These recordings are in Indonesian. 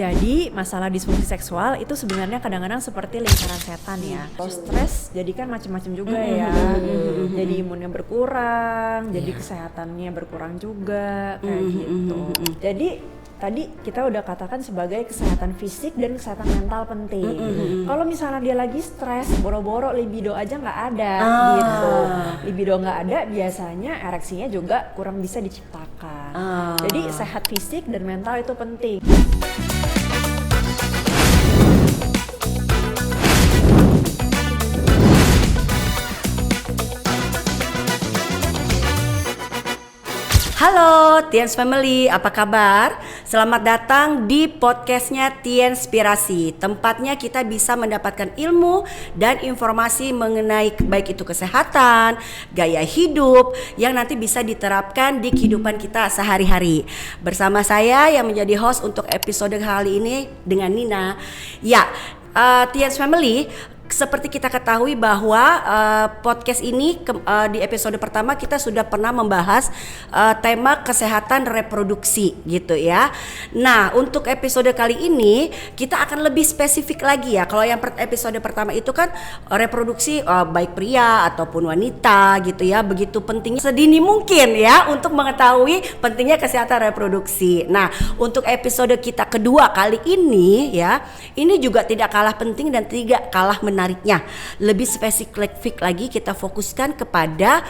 Jadi masalah disfungsi seksual itu sebenarnya kadang-kadang seperti lingkaran setan ya. Kalau stres jadi kan macam-macam juga ya. Jadi imunnya berkurang, jadi kesehatannya berkurang juga kayak gitu. Jadi tadi kita udah katakan sebagai kesehatan fisik dan kesehatan mental penting. Kalau misalnya dia lagi stres, boro-boro libido aja nggak ada gitu. Libido nggak ada, biasanya ereksinya juga kurang bisa diciptakan. Jadi sehat fisik dan mental itu penting. Halo Tiens Family, apa kabar? Selamat datang di podcastnya Tienspirasi. Tempatnya kita bisa mendapatkan ilmu dan informasi mengenai baik itu kesehatan, gaya hidup yang nanti bisa diterapkan di kehidupan kita sehari-hari. Bersama saya yang menjadi host untuk episode kali ini dengan Nina. Ya, Tiens Family, seperti kita ketahui bahwa podcast ini di episode pertama kita sudah pernah membahas tema kesehatan reproduksi gitu ya. Nah, untuk episode kali ini kita akan lebih spesifik lagi ya. Kalau yang episode pertama itu kan reproduksi baik pria ataupun wanita gitu ya. Begitu pentingnya sedini mungkin ya untuk mengetahui pentingnya kesehatan reproduksi. Nah, untuk episode kita kedua kali ini ya, ini juga tidak kalah penting dan tidak kalah menariknya. Lebih spesifik lagi kita fokuskan kepada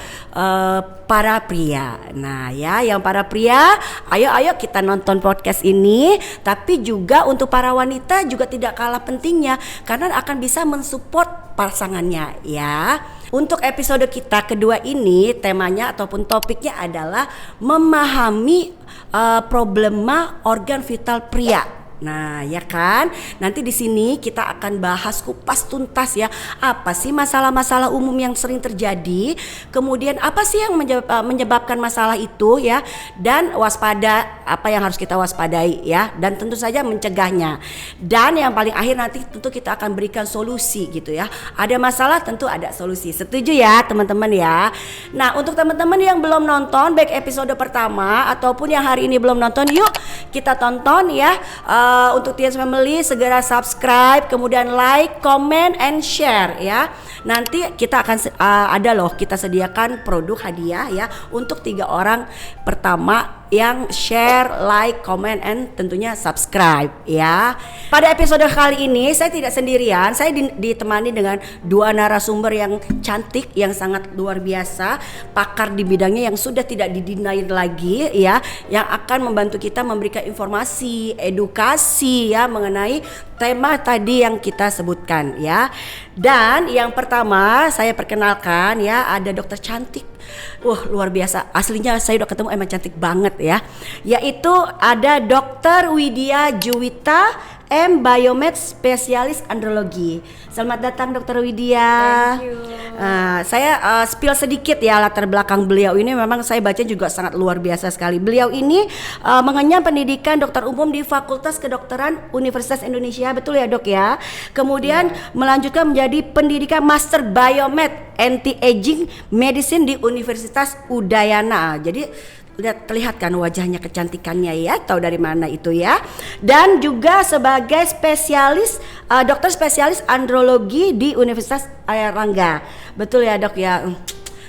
para pria. Nah ya, yang para pria, ayo kita nonton podcast ini. Tapi juga untuk para wanita juga tidak kalah pentingnya, karena akan bisa mensupport pasangannya ya. Untuk episode kita kedua ini temanya ataupun topiknya adalah memahami problema organ vital pria. Nah, ya kan? Nanti di sini kita akan bahas kupas tuntas ya. Apa sih masalah-masalah umum yang sering terjadi? Kemudian apa sih yang menyebabkan masalah itu ya? Dan waspada, apa yang harus kita waspadai ya? Dan tentu saja mencegahnya. Dan yang paling akhir nanti tentu kita akan berikan solusi gitu ya. Ada masalah tentu ada solusi. Setuju ya, teman-teman ya? Nah, untuk teman-teman yang belum nonton baik episode pertama ataupun yang hari ini belum nonton, yuk kita tonton ya. Untuk Tiens Family segera subscribe, kemudian like, comment, and share ya. Nanti kita akan ada loh, kita sediakan produk hadiah ya untuk 3 orang pertama yang share, like, comment, and tentunya subscribe ya. Pada episode kali ini saya tidak sendirian, saya ditemani dengan 2 narasumber yang cantik, yang sangat luar biasa, pakar di bidangnya yang sudah tidak didinain lagi ya, yang akan membantu kita memberikan informasi, edukasi ya mengenai tema tadi yang kita sebutkan ya. Dan yang pertama saya perkenalkan ya, ada dokter cantik. Wah, luar biasa, aslinya saya udah ketemu emang cantik banget ya. Yaitu ada Dr. Widya Juwita M. Biomed Spesialis Andrologi. Selamat datang Dr. Widya. Thank you. Saya spill sedikit ya latar belakang beliau ini. Memang saya baca juga sangat luar biasa sekali. Beliau ini mengenyam pendidikan dokter umum di Fakultas Kedokteran Universitas Indonesia, betul ya dok ya. Kemudian melanjutkan menjadi pendidikan Master Biomed Anti-Aging Medicine di Universitas Udayana. Jadi terlihat kan wajahnya, kecantikannya ya, tahu dari mana itu ya. Dan juga sebagai spesialis dokter spesialis andrologi di Universitas Airlangga. Betul ya dok ya.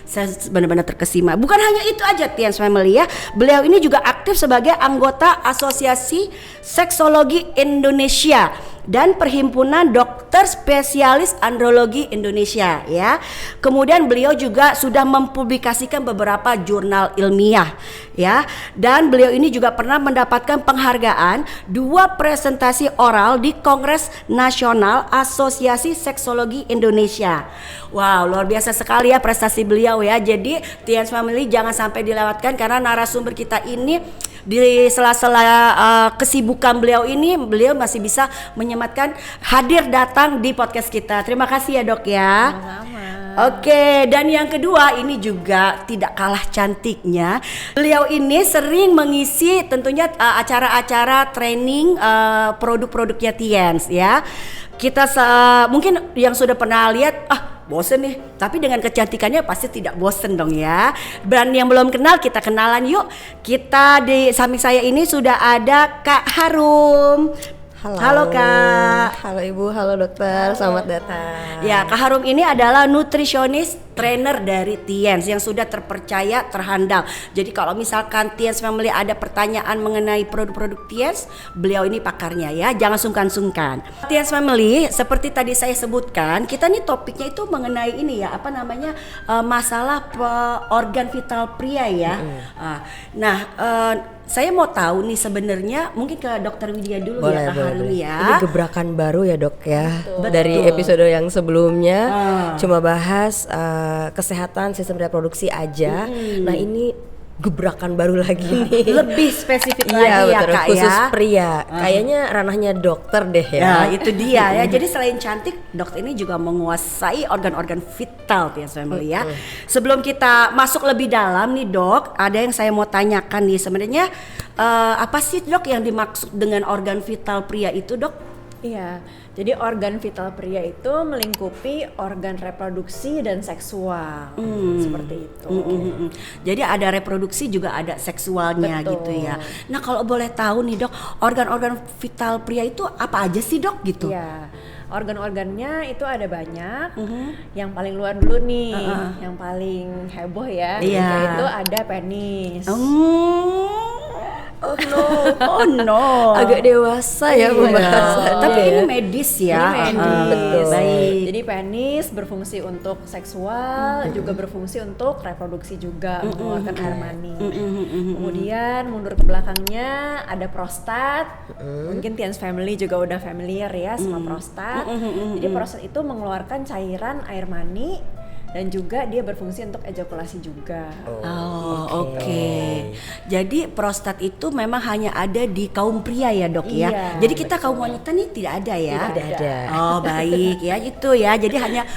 Saya benar-benar terkesima. Bukan hanya itu aja Tiens Family ya. Beliau ini juga aktif sebagai anggota Asosiasi Seksologi Indonesia dan Perhimpunan Dokter Spesialis Andrologi Indonesia ya. Kemudian beliau juga sudah mempublikasikan beberapa jurnal ilmiah ya. Dan beliau ini juga pernah mendapatkan penghargaan 2 presentasi oral di Kongres Nasional Asosiasi Seksologi Indonesia. Wow, luar biasa sekali ya prestasi beliau ya. Jadi Tiens Family jangan sampai dilewatkan, karena narasumber kita ini di sela-sela kesibukan beliau ini, beliau masih bisa menyematkan hadir datang di podcast kita. Terima kasih ya dok ya. Sama-sama. Oke, dan yang kedua ini juga tidak kalah cantiknya. Beliau ini sering mengisi tentunya acara-acara training produk-produknya Tiens ya. Kita mungkin yang sudah pernah lihat, bosen nih, tapi dengan kecantikannya pasti tidak bosen dong ya. Dan yang belum kenal, kita kenalan yuk. Kita di samping saya ini sudah ada Kak Harum. Halo Kak. Halo Ibu, halo dokter, selamat datang. Ya, Kak Harum ini adalah nutrisionis trainer dari Tiens yang sudah terpercaya, terhandal. Jadi kalau misalkan Tiens Family ada pertanyaan mengenai produk-produk Tiens, beliau ini pakarnya ya, jangan sungkan-sungkan. Tiens Family, seperti tadi saya sebutkan, kita nih topiknya itu mengenai ini ya, apa namanya, masalah organ vital pria ya. Nah, saya mau tahu nih sebenarnya, mungkin ke Dokter Widya dulu ya, Kak Harum ya. Ini gebrakan baru ya dok ya. Betul. Dari episode yang sebelumnya cuma bahas kesehatan sistem reproduksi aja. Nah ini gebrakan baru lagi nih. Lebih spesifik Iya lagi ya betul, Kak khusus ya. pria. Kayaknya ranahnya dokter deh ya. Nah itu dia ya. Jadi selain cantik, dokter ini juga menguasai organ-organ vital Tiens Family ya. Sebelum kita masuk lebih dalam nih dok, ada yang saya mau tanyakan nih sebenarnya apa sih dok yang dimaksud dengan organ vital pria itu dok? Iya, jadi organ vital pria itu melingkupi organ reproduksi dan seksual, seperti itu. Jadi ada reproduksi juga ada seksualnya. Betul. Gitu ya. Nah kalau boleh tahu nih dok, organ-organ vital pria itu apa aja sih dok gitu? Iya, organ-organnya itu ada banyak. Yang paling luar dulu nih, yang paling heboh ya, Iya. yaitu ada penis. Oh no, Oh no. agak dewasa ya Iya. pembahasannya. Tapi ini ya. medis ya. Ini medis. betul. Baik. Jadi penis berfungsi untuk seksual, juga berfungsi untuk reproduksi juga, mengeluarkan air mani. Kemudian mundur ke belakangnya ada prostat. Mungkin Tiens Family juga udah familiar ya sama prostat. Jadi prostat itu mengeluarkan cairan air mani dan juga dia berfungsi untuk ejakulasi juga. Oh, oke. Jadi prostat itu memang hanya ada di kaum pria ya dok ya. Iya, Jadi kita kaum wanita nih tidak ada ya. Tidak ada. Oh baik ya itu ya. Jadi hanya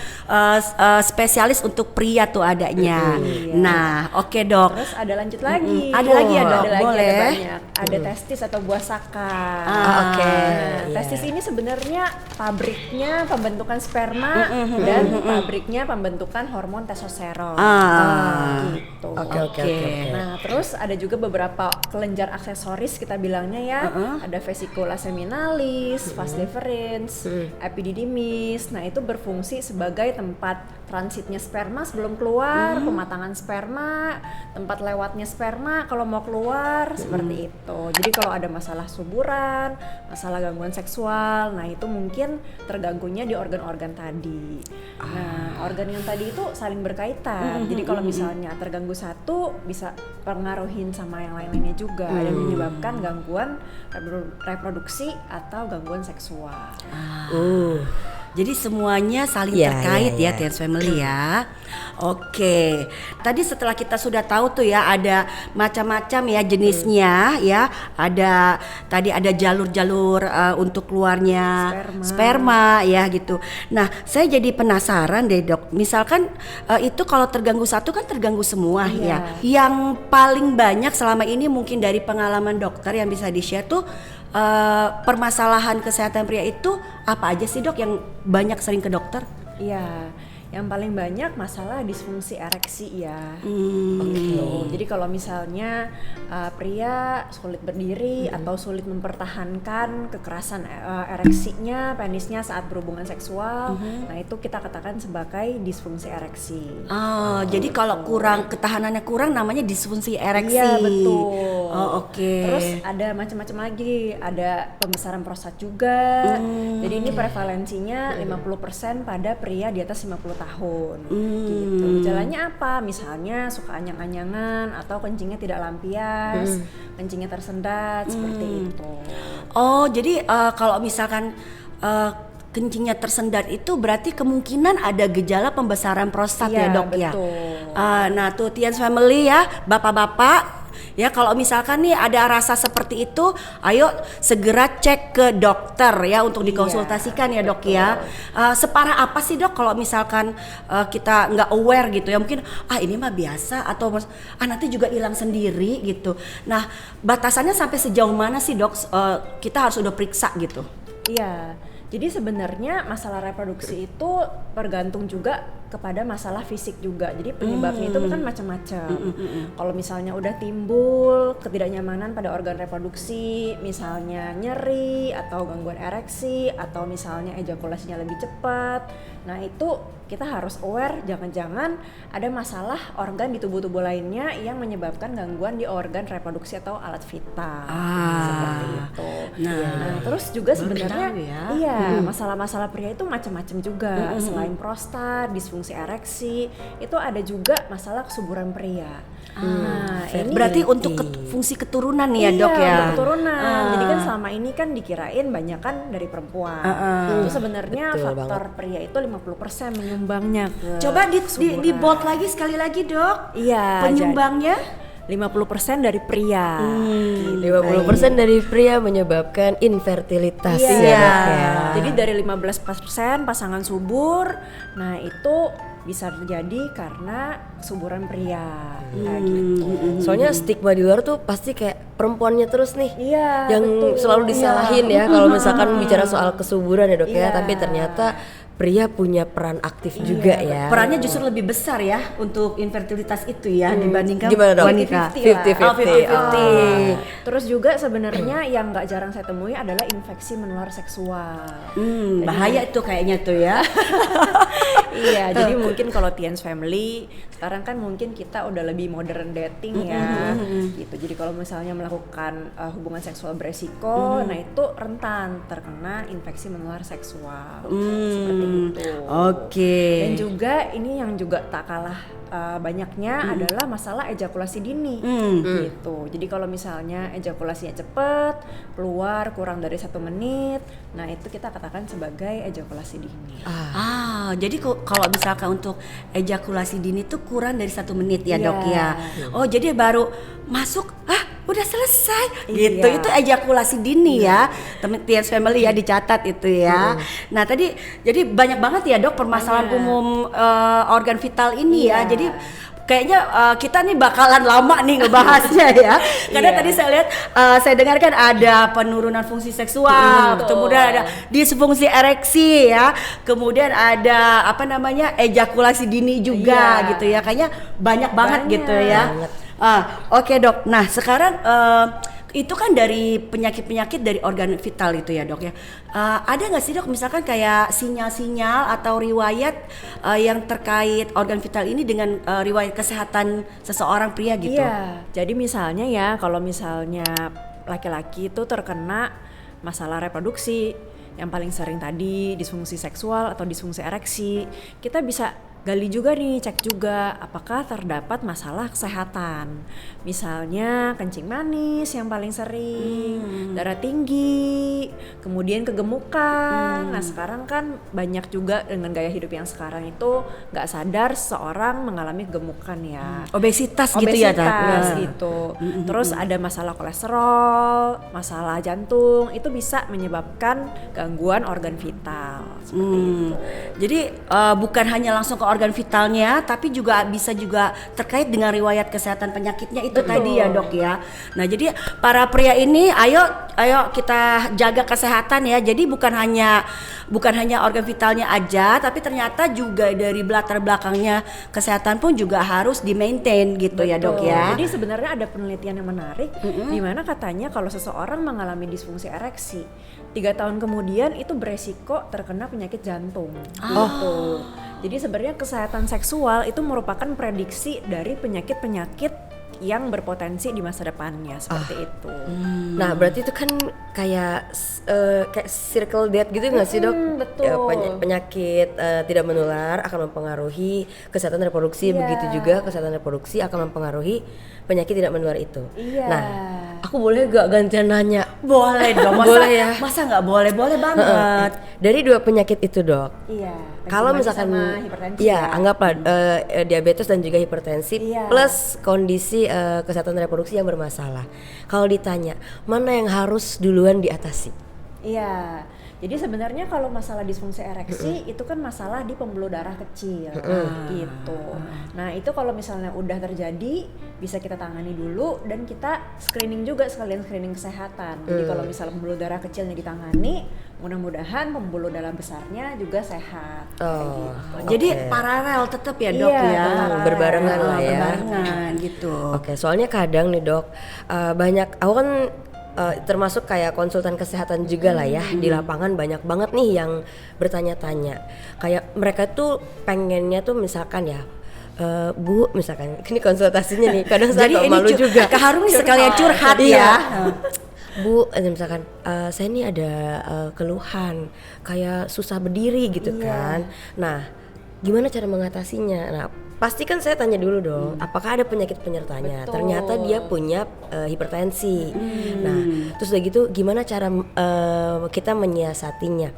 spesialis untuk pria tuh adanya. Nah oke dok. Terus ada lanjut lagi. Ada lagi ya, Dok? Ada lagi, Boleh. ada banyak. Ada testis atau buah saka. oke. Nah, Iya. testis ini sebenarnya pabriknya pembentukan sperma dan pabriknya pembentukan hormon testosteron. Gitu. Oke. Nah, terus ada juga beberapa kelenjar aksesoris kita bilangnya ya. Ada vesicula seminalis, vas deferens, epididymis. Nah, itu berfungsi sebagai tempat transitnya sperma sebelum keluar, pematangan sperma, tempat lewatnya sperma kalau mau keluar, seperti itu. Jadi kalau ada masalah suburan, masalah gangguan seksual, nah itu mungkin terganggunya di organ-organ tadi. Nah, organ yang tadi itu saling berkaitan. Jadi kalau misalnya terganggu satu, bisa pengaruhin sama yang lain-lainnya juga dan menyebabkan gangguan reproduksi atau gangguan seksual. Jadi semuanya saling Iya, terkait iya. ya Tiens Family ya. Oke. Tadi setelah kita sudah tahu tuh ya ada macam-macam ya jenisnya ya. Tadi ada jalur-jalur untuk keluarnya sperma ya gitu. Nah, saya jadi penasaran deh Dok. Misalkan itu kalau terganggu satu kan terganggu semua ya. Yang paling banyak selama ini mungkin dari pengalaman dokter yang bisa di-share tuh permasalahan kesehatan pria itu apa aja sih dok yang banyak sering ke dokter? Iya, yang paling banyak masalah disfungsi ereksi ya. Gitu. Jadi kalau misalnya pria sulit berdiri atau sulit mempertahankan kekerasan ereksinya, penisnya saat berhubungan seksual, nah itu kita katakan sebagai disfungsi ereksi. Oh, jadi kalau kurang ketahanannya kurang namanya disfungsi ereksi. Iya betul. Oh oke. Terus ada macam-macam lagi, ada pembesaran prostat juga. Jadi ini prevalensinya 50% pada pria di atas 50 tahun. Gitu. Gejalanya apa? Misalnya suka anyang-anyangan atau kencingnya tidak lampias, kencingnya tersendat seperti itu. Oh, jadi kalau misalkan kencingnya tersendat itu berarti kemungkinan ada gejala pembesaran prostat ya Iya, dok ya. betul. Nah tuh Tiens Family ya, bapak-bapak ya kalau misalkan nih ada rasa seperti itu, ayo segera cek ke dokter ya untuk dikonsultasikan ya dok ya. Separah apa sih dok kalau misalkan kita nggak aware gitu ya, mungkin ini mah biasa atau nanti juga hilang sendiri gitu. Nah batasannya sampai sejauh mana sih dok kita harus udah periksa gitu? Iya. Jadi sebenarnya masalah reproduksi itu tergantung juga kepada masalah fisik juga. Jadi penyebabnya itu kan macam-macam. Kalau misalnya udah timbul ketidaknyamanan pada organ reproduksi, misalnya nyeri atau gangguan ereksi atau misalnya ejakulasinya lebih cepat, nah itu kita harus aware jangan-jangan ada masalah organ di tubuh-tubuh lainnya yang menyebabkan gangguan di organ reproduksi atau alat vital. Seperti itu. Nah, terus juga sebenarnya masalah-masalah pria itu macam-macam juga. Selain prostat, disfungsi ereksi, itu ada juga masalah kesuburan pria. Nah, ini berarti untuk fungsi keturunan nih ya dok ya. Untuk keturunan. Jadi kan selama ini kan dikirain banyak kan dari perempuan. Itu sebenarnya faktor pria itu 50% menyumbangnya ke Coba di bold lagi sekali lagi dok. Iya. Penyumbangnya 50% dari pria. 50% dari pria menyebabkan infertilitas ya dok ya. Jadi dari 15% pasangan subur, nah itu bisa terjadi karena kesuburan pria. Kayak gitu. Soalnya stigma di luar tuh pasti kayak perempuannya terus nih Iya, yang betul. selalu disalahin ya kalau misalkan bicara soal kesuburan ya dok ya, tapi ternyata pria punya peran aktif juga ya. perannya justru lebih besar ya untuk infertilitas itu ya dibandingkan Gimana dok? wanita. 50-50. Terus juga sebenarnya yang nggak jarang saya temui adalah infeksi menular seksual. Bahaya itu kayaknya tuh ya. Iya, jadi mungkin kalau Tien's Family sekarang kan mungkin kita udah lebih modern dating ya, gitu. Jadi kalau misalnya melakukan hubungan seksual beresiko, nah itu rentan terkena infeksi menular seksual. Seperti itu. Oke. Dan juga ini yang juga tak kalah banyaknya adalah masalah ejakulasi dini, gitu. Jadi kalau misalnya ejakulasinya cepat, keluar kurang dari 1 menit, nah itu kita katakan sebagai ejakulasi dini. Jadi kalau misalkan untuk ejakulasi dini tuh kurang dari 1 menit ya dok ya. Oh jadi baru masuk, udah selesai gitu. Itu ejakulasi dini ya. Teman Tien's Family ya dicatat itu ya. Nah tadi jadi banyak banget ya dok permasalahan umum organ vital ini ya. Jadi kayaknya kita nih bakalan lama nih ngebahasnya ya. Karena tadi saya lihat, saya dengarkan ada penurunan fungsi seksual, kemudian ada disfungsi ereksi ya, kemudian ada ejakulasi dini juga gitu ya. Kayaknya banyak banget gitu ya. Oke dok. Nah sekarang itu kan dari penyakit-penyakit dari organ vital itu ya dok ya. Ada nggak sih dok misalkan kayak sinyal-sinyal atau riwayat yang terkait organ vital ini dengan riwayat kesehatan seseorang pria gitu? Iya, jadi misalnya ya kalau misalnya laki-laki itu terkena masalah reproduksi yang paling sering tadi disfungsi seksual atau disfungsi ereksi, kita bisa gali juga nih, cek juga apakah terdapat masalah kesehatan. Misalnya kencing manis yang paling sering, darah tinggi, kemudian kegemukan. Nah sekarang kan banyak juga dengan gaya hidup yang sekarang itu nggak sadar seorang mengalami kegemukan ya. Obesitas gitu ya dok? Obesitas gitu. Terus ada masalah kolesterol, masalah jantung, itu bisa menyebabkan gangguan organ vital. Seperti itu. Jadi bukan hanya langsung ke organ vitalnya, tapi juga bisa juga terkait dengan riwayat kesehatan penyakitnya itu tadi ya dok ya. Nah jadi para pria ini ayo kita jaga kesehatan ya. Jadi bukan hanya organ vitalnya aja, tapi ternyata juga dari latar belakangnya kesehatan pun juga harus di-maintain gitu. Ya dok ya. Jadi sebenarnya ada penelitian yang menarik di mana katanya kalau seseorang mengalami disfungsi ereksi 3 tahun kemudian itu beresiko terkena penyakit jantung. Gitu. Jadi sebenarnya kesehatan seksual itu merupakan prediksi dari penyakit-penyakit yang berpotensi di masa depannya seperti itu. Nah berarti itu kan kayak circle death gitu nggak sih dok? Betul. Ya, penyakit tidak menular akan mempengaruhi kesehatan reproduksi, begitu juga kesehatan reproduksi akan mempengaruhi penyakit tidak menular itu. Iya. Nah aku boleh gak gantian nanya? Boleh dong. Boleh ya. Masa nggak boleh? Boleh banget. Dari 2 penyakit itu dok. Iya. Kalau misalkan ya anggaplah diabetes dan juga hipertensi plus kondisi kesehatan reproduksi yang bermasalah. Kalau ditanya mana yang harus duluan diatasi? Iya. Jadi sebenarnya kalau masalah disfungsi ereksi itu kan masalah di pembuluh darah kecil gitu. Nah itu kalau misalnya udah terjadi bisa kita tangani dulu dan kita screening juga sekalian screening kesehatan. Jadi kalau misalnya pembuluh darah kecilnya ditangani, mudah-mudahan pembuluh darah besarnya juga sehat. Oh, Jadi paralel tetap ya dok Iya, ya, berbarengan lah ya. berbarengan gitu. Oke, soalnya kadang nih dok, banyak, aku kan termasuk kayak konsultan kesehatan juga lah ya, di lapangan banyak banget nih yang bertanya-tanya. Kayak mereka tuh pengennya tuh misalkan ya, Bu, misalkan ini konsultasinya nih, kadang saya Jadi kok ini malu juga. Kak Harum nih sekalian curhat Iya. ya. Bu, misalkan saya ini ada keluhan kayak susah berdiri gitu kan. Nah, gimana cara mengatasinya? Nah, pasti kan saya tanya dulu dong, apakah ada penyakit penyertanya? Betul. Ternyata dia punya hipertensi. Nah, terus udah gitu gimana cara kita menyiasatinya?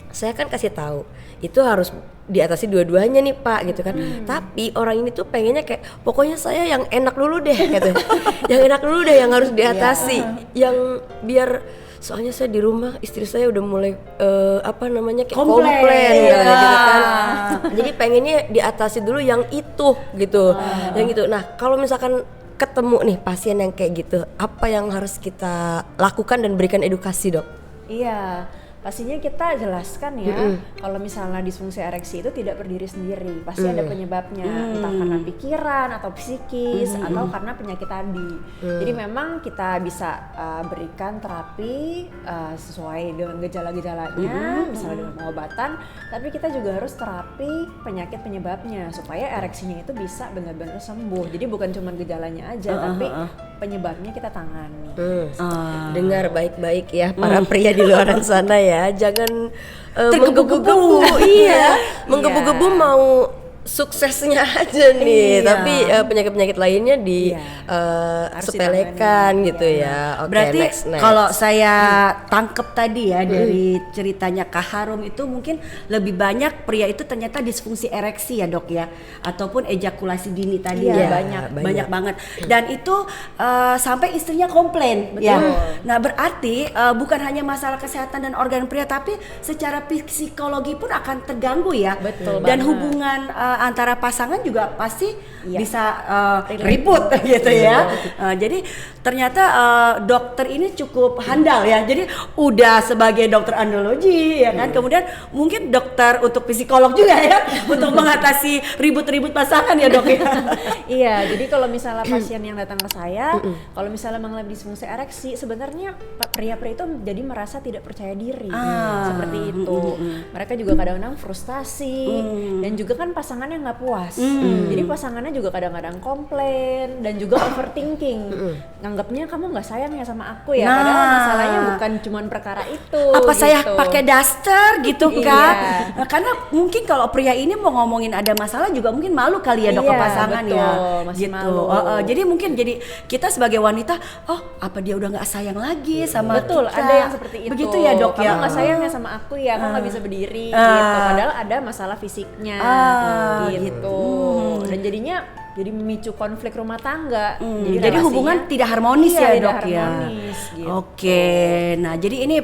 Saya kan kasih tahu, itu harus diatasi dua-duanya nih Pak gitu kan. Tapi orang ini tuh pengennya kayak pokoknya saya yang enak dulu deh gitu. Yang enak dulu deh yang harus diatasi. Yang biar soalnya saya di rumah istri saya udah mulai kayak komplain Iya. gitu kan. Jadi pengennya diatasi dulu yang itu gitu. Yang gitu. Nah, kalau misalkan ketemu nih pasien yang kayak gitu, apa yang harus kita lakukan dan berikan edukasi, Dok? Iya, pastinya kita jelaskan ya, kalau misalnya disfungsi ereksi itu tidak berdiri sendiri, pasti ada penyebabnya, entah karena pikiran atau psikis atau karena penyakit tadi. Jadi memang kita bisa berikan terapi sesuai dengan gejala-gejalanya, misalnya dengan pengobatan, tapi kita juga harus terapi penyakit penyebabnya supaya ereksinya itu bisa benar-benar sembuh. Jadi bukan cuma gejalanya aja, tapi penyebabnya kita tangani. Dengar baik-baik ya para pria di luar sana ya, jangan Tergebu-gebu. iya, menggebu-gebu mau suksesnya aja nih, Iya. tapi penyakit-penyakit lainnya Harus sepelekan ditangani. gitu ya. Oke, Berarti next. kalau saya tangkep tadi ya dari ceritanya Kak Harum itu mungkin lebih banyak pria itu ternyata disfungsi ereksi ya dok ya, ataupun ejakulasi dini tadi Iya, ya, banyak banget. Dan itu sampai istrinya komplain. Betul. Ya. Nah berarti bukan hanya masalah kesehatan dan organ pria, tapi secara psikologi pun akan terganggu ya. Betul Dan banget. hubungan antara pasangan juga pasti bisa ribut gitu ya. Jadi ternyata dokter ini cukup handal ya. Jadi udah sebagai dokter andrologi ya kan. Kemudian mungkin dokter untuk psikolog juga ya untuk mengatasi ribut-ribut pasangan ya dok ya. Iya, jadi kalau misalnya pasien yang datang ke saya, kalau misalnya mengalami disfungsi ereksi, sebenarnya pria-pria itu jadi merasa tidak percaya diri, seperti itu. Mereka juga kadang-kadang frustasi, dan juga kan pasangannya nggak puas. Jadi pasangannya juga kadang-kadang komplain dan juga overthinking, nganggapnya kamu nggak sayang ya sama aku ya, padahal masalahnya bukan cuma perkara itu. Apa gitu. saya pakai daster gitu kan? Iya. Nah, karena mungkin kalau pria ini mau ngomongin ada masalah juga mungkin malu kali ya dok ke Iya, pasangan betul, ya. masih Gitu. malu. Jadi mungkin jadi kita sebagai wanita, oh apa dia udah nggak sayang lagi sama Betul, kita? ada yang seperti itu. Begitu ya dok ya. Kamu nggak sayang ya sama aku ya, kamu nggak bisa berdiri gitu. Padahal ada masalah fisiknya gitu. Dan jadinya jadi memicu konflik rumah tangga. Jadi relasinya hubungan tidak harmonis iya, ya tidak dok ya. harmonis, gitu. Oke, nah jadi ini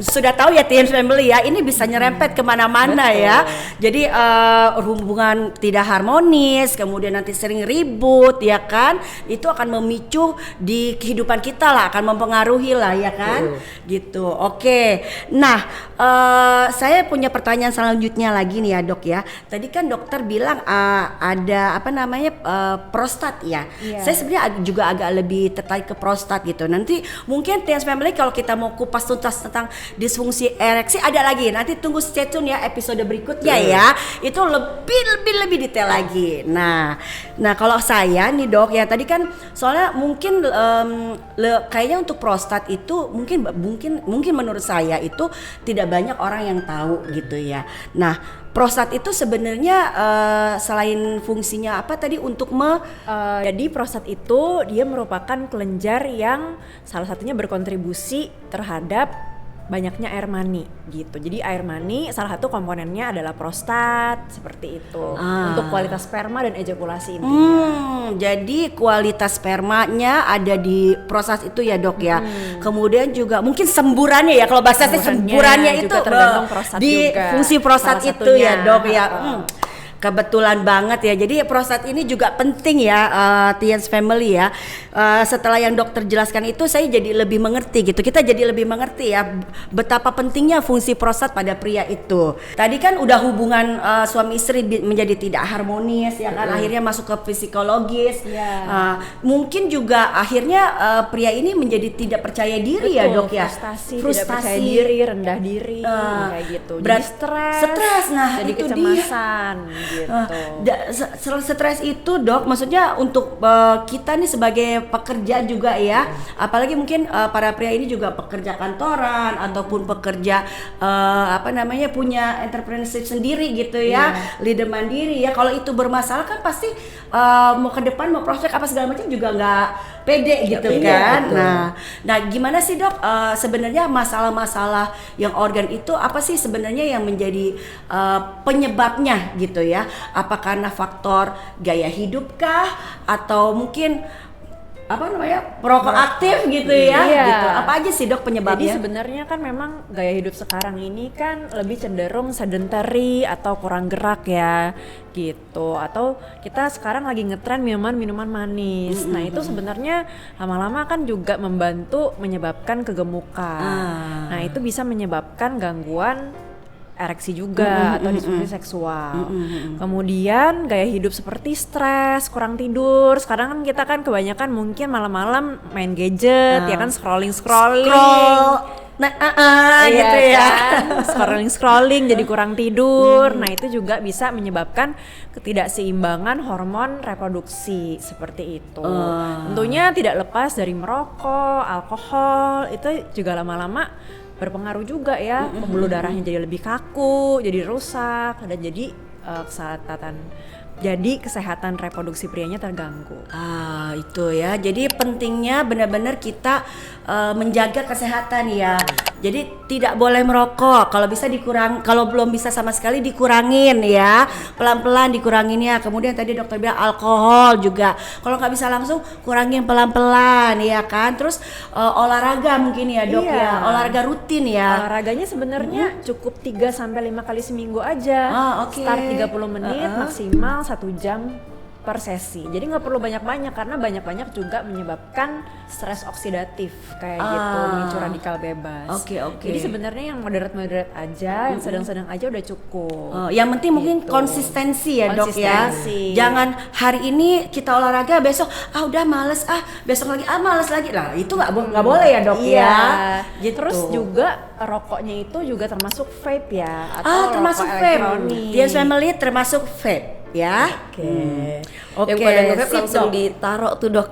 sudah tahu ya TNS Family ya, ini bisa nyerempet kemana-mana ya. Jadi hubungan tidak harmonis, kemudian nanti sering ribut ya kan, itu akan memicu di kehidupan kita lah, akan mempengaruhi lah ya kan, gitu. Oke, nah saya punya pertanyaan selanjutnya lagi nih ya dok ya. Tadi kan dokter bilang ada apa namanya prostat ya. Iya. Saya sebenarnya juga agak lebih tertarik ke prostat gitu. Nanti mungkin TNS Family kalau kita mau kupas tuntas tentang disfungsi ereksi ada lagi. Nanti tunggu stay tune ya episode berikutnya ya. Itu lebih detail lagi. Nah kalau saya nih dok ya tadi kan soalnya mungkin kayaknya untuk prostat itu mungkin menurut saya itu tidak banyak orang yang tahu gitu ya. Nah prostat itu sebenarnya selain fungsinya apa tadi untuk jadi prostat itu dia merupakan kelenjar yang salah satunya berkontribusi terhadap banyaknya air mani gitu. Jadi air mani salah satu komponennya adalah prostat seperti itu. Untuk kualitas sperma dan ejakulasi intinya. Jadi kualitas spermanya ada di prostat itu ya dok ya. Kemudian juga mungkin semburannya ya, kalau bahasa saya semburannya itu juga tergantung prostat di juga. fungsi prostat Salah itu satunya. ya dok ya. kebetulan banget ya. Jadi prostat ini juga penting ya, Tiens Family ya. Setelah yang dokter jelaskan itu saya jadi lebih mengerti gitu. Kita jadi lebih mengerti ya betapa pentingnya fungsi prostat pada pria itu. Tadi kan udah hubungan suami istri menjadi tidak harmonis ya kan, akhirnya masuk ke psikologis. Mungkin juga akhirnya pria ini menjadi tidak percaya diri. Betul, ya dok ya, tidak percaya diri, rendah diri, kayak gitu. Jadi stres, nah jadi itu kecemasan, gitu. Stres itu dok, maksudnya untuk kita nih sebagai pekerja juga ya, apalagi mungkin para pria ini juga pekerja kantoran ataupun pekerja punya entrepreneurship sendiri gitu ya, leader mandiri ya. Kalau itu bermasalah kan pasti mau ke depan mau prospek apa segala macam juga nggak pede gitu kan. Nah gimana sih dok sebenarnya masalah-masalah yang organ itu apa sih sebenarnya yang menjadi penyebabnya gitu ya? Apa karena faktor gaya hidup kah atau mungkin perokok aktif gitu ya? Gitu. Apa aja sih dok penyebabnya? Jadi sebenarnya kan memang gaya hidup sekarang ini kan lebih cenderung sedentary atau kurang gerak ya gitu, atau kita sekarang lagi ngetren minuman manis. Nah itu sebenarnya lama-lama kan juga membantu menyebabkan kegemukan. Nah itu bisa menyebabkan gangguan ereksi juga atau disfungsi seksual. Kemudian gaya hidup seperti stres, kurang tidur. Sekarang kan kita kan kebanyakan mungkin malam-malam main gadget ya kan, scrolling. Gitu ya. Kan? Scrolling jadi kurang tidur. Nah, itu juga bisa menyebabkan ketidakseimbangan hormon reproduksi seperti itu. Tentunya tidak lepas dari merokok, alkohol, itu juga lama-lama berpengaruh juga ya. Pembuluh darahnya jadi lebih kaku, jadi rusak, dan jadi kesehatan reproduksi prianya terganggu. Itu ya. Jadi pentingnya benar-benar kita menjaga kesehatan ya. Jadi tidak boleh merokok. Kalau bisa kalau belum bisa sama sekali dikurangin ya. Pelan-pelan dikurangin ya. Kemudian tadi dokter bilang alkohol juga. Kalau nggak bisa langsung kurangin pelan-pelan ya kan. Terus olahraga mungkin ya dok ya. Olahraga rutin ya. Olahraganya sebenarnya cukup 3 sampai 5 kali seminggu aja. Start 30 menit maksimal 1 jam per sesi. Jadi nggak perlu banyak-banyak karena banyak-banyak juga menyebabkan stres oksidatif kayak gitu, memicu radikal bebas. Jadi sebenarnya yang moderate aja, yang sedang-sedang aja udah cukup. Yang penting mungkin konsistensi ya dok ya. Jangan hari ini kita olahraga, besok udah males, besok lagi males lagi. Lah itu nggak boleh ya dok ya. Gitu. Terus juga rokoknya itu juga termasuk vape ya, atau termasuk vape. Tiens Family termasuk vape. Ya, Yang pada nge-vape langsung ditaruh tuh dok.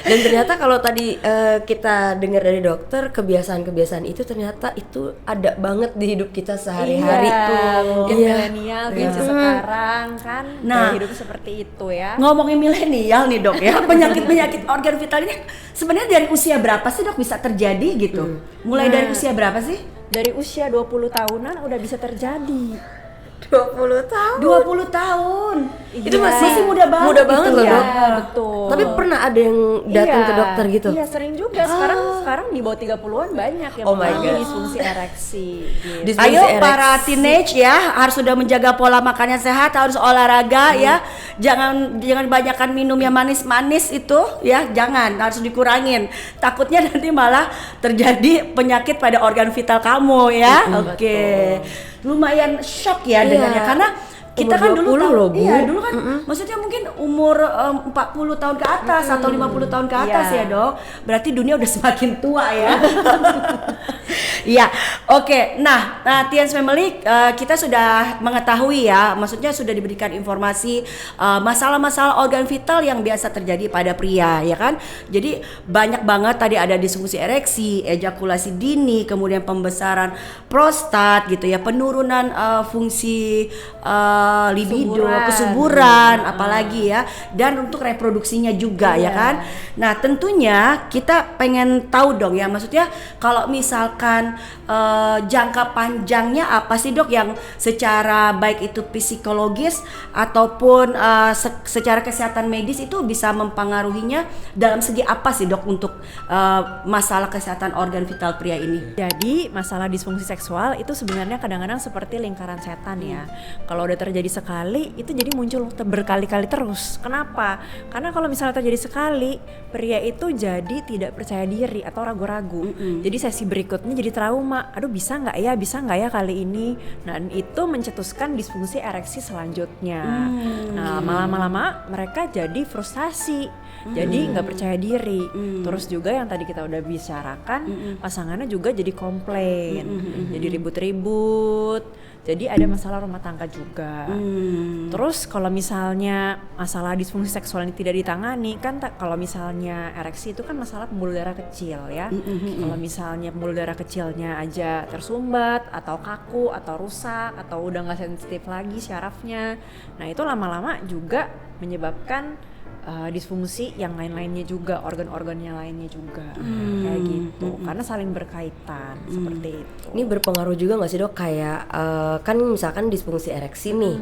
Dan ternyata kalau tadi kita dengar dari dokter, kebiasaan-kebiasaan itu ternyata itu ada banget di hidup kita sehari-hari tuh. Milenial sekarang kan hidup seperti itu ya. Ngomongin milenial nih dok ya, penyakit organ vital ini sebenarnya dari usia berapa sih dok bisa terjadi gitu? Mulai dari usia berapa sih? Dari usia 20 tahunan udah bisa terjadi. 20 tahun. Itu masih muda banget. Muda banget loh dok. Betul. Tapi pernah ada yang datang ke dokter gitu? Iya, sering juga. Sekarang di bawah 30-an banyak yang mengalami disfungsi ereksi gitu. Ayo para teenage ya, harus sudah menjaga pola makannya sehat, harus olahraga ya. Jangan banyakkan minum yang manis-manis itu ya, jangan, harus dikurangin. Takutnya nanti malah terjadi penyakit pada organ vital kamu ya. Lumayan shock ya dengannya karena kita kan dulu dulu kan maksudnya mungkin umur 40 tahun ke atas atau 50 tahun ke atas ya dok. Berarti dunia udah semakin tua ya. Iya, oke. Nah, Tiens Family kita sudah mengetahui ya, maksudnya sudah diberikan informasi masalah-masalah organ vital yang biasa terjadi pada pria ya kan. Jadi banyak banget tadi ada disfungsi ereksi, ejakulasi dini, kemudian pembesaran prostat gitu ya, penurunan fungsi libido, Kesuburan. kesuburan, apalagi ya, dan untuk reproduksinya juga ya Iya. kan. Nah tentunya kita pengen tahu dong ya, maksudnya kalau misalkan jangka panjangnya apa sih dok yang secara baik itu psikologis ataupun secara kesehatan medis itu bisa mempengaruhinya dalam segi apa sih dok untuk masalah kesehatan organ vital pria ini? Jadi masalah disfungsi seksual itu sebenarnya kadang-kadang seperti lingkaran setan ya. Kalau udah terjadi sekali itu jadi muncul berkali-kali terus. Kenapa? Karena kalau misalnya terjadi sekali, pria itu jadi tidak percaya diri atau ragu-ragu. Jadi sesi berikutnya jadi trauma. Aduh bisa nggak ya kali ini. Nah itu mencetuskan disfungsi ereksi selanjutnya. Nah lama-lama mereka jadi frustasi. Jadi nggak percaya diri. Terus juga yang tadi kita udah bicarakan, pasangannya juga jadi komplain, jadi ribut-ribut, jadi ada masalah rumah tangga juga. Terus kalau misalnya masalah disfungsi seksual ini tidak ditangani, kan kalau misalnya ereksi itu kan masalah pembuluh darah kecil ya. Kalau misalnya pembuluh darah kecilnya aja tersumbat atau kaku atau rusak atau udah nggak sensitif lagi syarafnya, nah itu lama-lama juga menyebabkan disfungsi yang lain-lainnya juga, organ-organnya lainnya juga, kayak gitu, karena saling berkaitan seperti itu. Ini berpengaruh juga nggak sih dok, kayak kan misalkan disfungsi ereksi nih,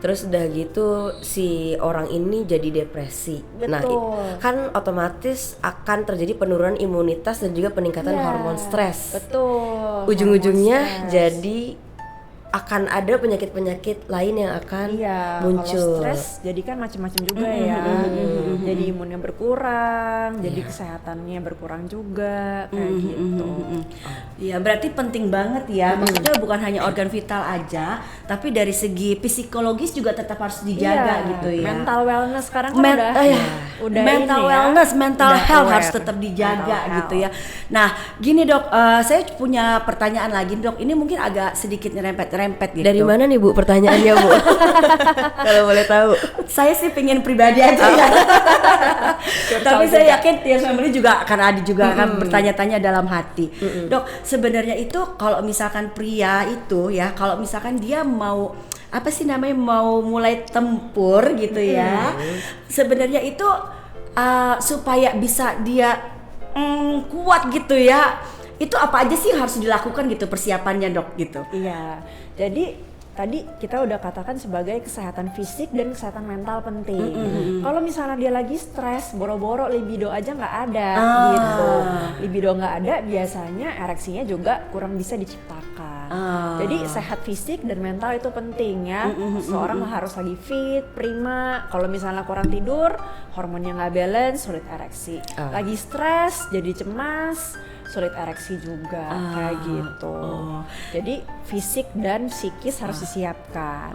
terus udah gitu si orang ini jadi depresi. Nah Betul. kan otomatis akan terjadi penurunan imunitas dan juga peningkatan Iya, hormon stres. Betul. Ujung-ujungnya hormon stres. jadi akan ada penyakit-penyakit lain yang akan Iya, muncul. kalau stres jadi kan macam-macam juga ya. Jadi imunnya berkurang, jadi kesehatannya berkurang juga kayak gitu. Ya berarti penting banget ya, maksudnya bukan hanya organ vital aja, tapi dari segi psikologis juga tetap harus dijaga Iya, gitu ya. Mental wellness sekarang kan udah mental ini ya, wellness, mental udah health aware. harus tetap dijaga Mental gitu health. ya. Nah, gini dok, saya punya pertanyaan lagi dok. Ini mungkin agak sedikit nyerempet gitu. Dari mana nih Bu pertanyaannya Bu? Kalau boleh tahu. Saya sih pengen pribadi aja ya. Tapi saya yakin Tears Family juga akan ada juga akan bertanya-tanya dalam hati. Dok, sebenarnya itu kalau misalkan pria itu ya, kalau misalkan dia mau apa sih namanya mau mulai tempur gitu ya. Sebenarnya itu supaya bisa dia kuat gitu ya. Itu apa aja sih yang harus dilakukan gitu persiapannya dok gitu? Iya, jadi tadi kita udah katakan sebagai kesehatan fisik dan kesehatan mental penting. Kalau misalnya dia lagi stres, boro-boro libido aja nggak ada gitu. Libido nggak ada, biasanya ereksinya juga kurang bisa diciptakan. Jadi sehat fisik dan mental itu penting ya. Seorang harus lagi fit, prima. Kalau misalnya kurang tidur, hormonnya nggak balance, sulit ereksi. Lagi stres, jadi cemas, sulit ereksi juga kayak gitu. Jadi fisik dan psikis harus disiapkan.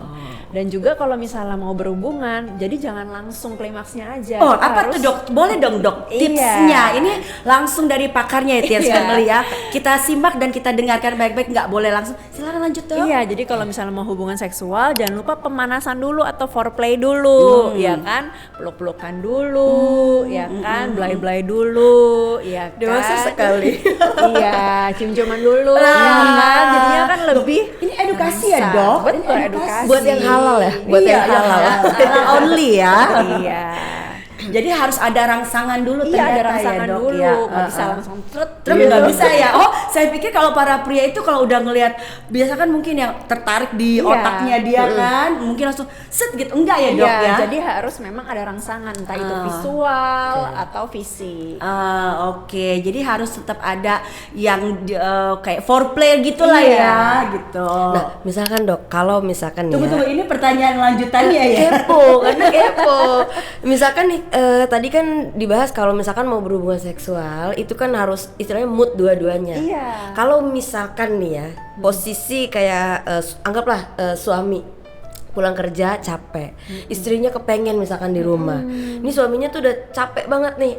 Dan juga kalau misalnya mau berhubungan, jadi jangan langsung klimaksnya aja. Oh, Kita apa harus- tuh dok? Boleh dong dok Iya. tipsnya. Ini langsung dari pakarnya ya Tears Iya. Family ya. Kita simak dan kita dengarkan baik-baik, nggak boleh langsung. Silakan lanjut dok. Iya, jadi kalau misalnya mau hubungan seksual, jangan lupa pemanasan dulu atau foreplay dulu, ya kan? Peluk-pelukan dulu, ya kan? Belai-belai dulu, ya kan? Dewasa sekali. Iya, cium-ciuman dulu, ya kan? Jadinya kan lebih Ini edukasi ya Bisa. dok. Betul, Ini edukasi. Buat yang halal ya, buat Iya, yang halal. halal only ya. Iya. Jadi harus ada rangsangan dulu Iya, ada ternyata rangsangan ya dok dulu, ya. nggak bisa langsung trut. Terus nggak bisa ya. Oh, saya pikir kalau para pria itu kalau udah ngelihat biasa kan mungkin yang tertarik di Iya. otaknya dia kan, mungkin langsung set gitu. Enggak ya dok Iya, ya. jadi harus memang ada rangsangan, entah itu visual atau fisik. Oke, jadi harus tetap ada yang kayak foreplay gitulah Iya. ya, gitu. Nah, misalkan dok, kalau misalkan Tunggu, ini pertanyaan lanjutannya ya. kepo karena kepo. Misalkan nih tadi kan dibahas kalau misalkan mau berhubungan seksual itu kan harus istilahnya mood dua-duanya. Iya. Kalau misalkan nih ya posisi kayak anggaplah suami pulang kerja capek, istrinya kepengen misalkan di rumah. Ini suaminya tuh udah capek banget nih.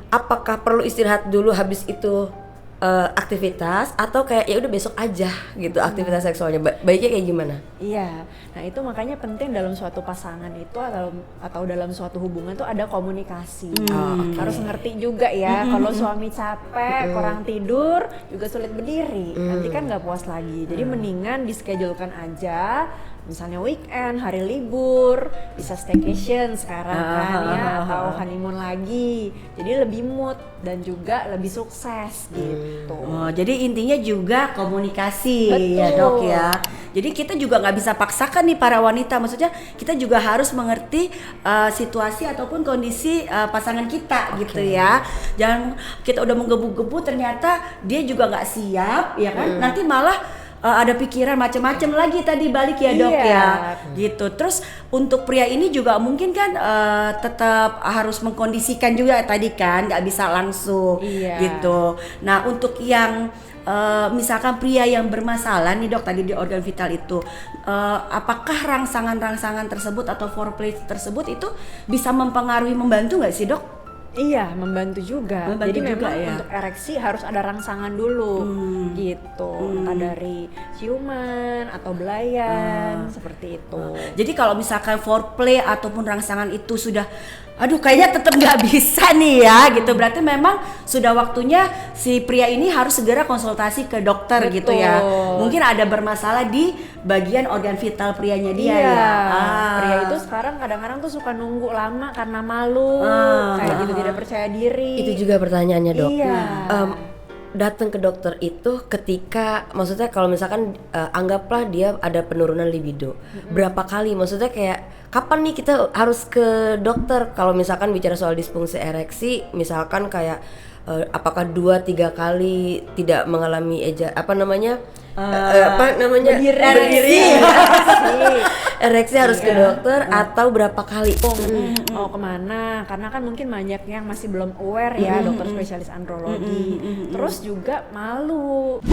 Apakah perlu istirahat dulu habis itu aktivitas atau kayak ya udah besok aja gitu aktivitas seksualnya? Baiknya kayak gimana? Iya, nah itu makanya penting dalam suatu pasangan itu atau dalam suatu hubungan tuh ada komunikasi. Harus ngerti juga ya, kalau suami capek, kurang tidur, juga sulit berdiri, nanti kan nggak puas lagi. Jadi mendingan dischedulekan aja misalnya weekend, hari libur, bisa staycation sekarang kan ya, atau honeymoon lagi. Jadi lebih mood dan juga lebih sukses gitu. Oh, jadi intinya juga komunikasi. Betul. Ya dok ya. Jadi kita juga nggak bisa paksakan nih para wanita. Maksudnya kita juga harus mengerti situasi ataupun kondisi pasangan kita gitu ya. Jangan kita udah menggebu-gebu ternyata dia juga nggak siap ya kan. Nanti malah ada pikiran macam-macam lagi tadi balik ya dok ya gitu. Terus untuk pria ini juga mungkin kan tetap harus mengkondisikan juga tadi kan, nggak bisa langsung gitu. Nah untuk yang misalkan pria yang bermasalah nih dok tadi di organ vital itu, apakah rangsangan-rangsangan tersebut atau foreplay tersebut itu bisa mempengaruhi, membantu nggak sih dok? Iya, membantu juga. Membantu Jadi juga memang ya? untuk ereksi harus ada rangsangan dulu, gitu. Entah dari ciuman atau belayan, seperti itu. Jadi kalau misalkan foreplay ataupun rangsangan itu sudah, aduh kayaknya tetap nggak bisa nih ya gitu. Berarti memang sudah waktunya si pria ini harus segera konsultasi ke dokter gitu ya. Mungkin ada bermasalah di bagian organ vital prianya dia ya. Pria itu sekarang kadang-kadang tuh suka nunggu lama karena malu, kayak gitu, tidak percaya diri. Itu juga pertanyaannya dok. Iya. Datang ke dokter itu ketika, maksudnya kalau misalkan anggaplah dia ada penurunan libido, berapa kali, maksudnya kayak kapan nih kita harus ke dokter kalau misalkan bicara soal disfungsi ereksi, misalkan kayak apakah 2-3 kali tidak mengalami berdiri ereksi harus ke dokter atau berapa kali? Oh kemana? Karena kan mungkin banyak yang masih belum aware ya, dokter spesialis andrologi. Terus juga malu.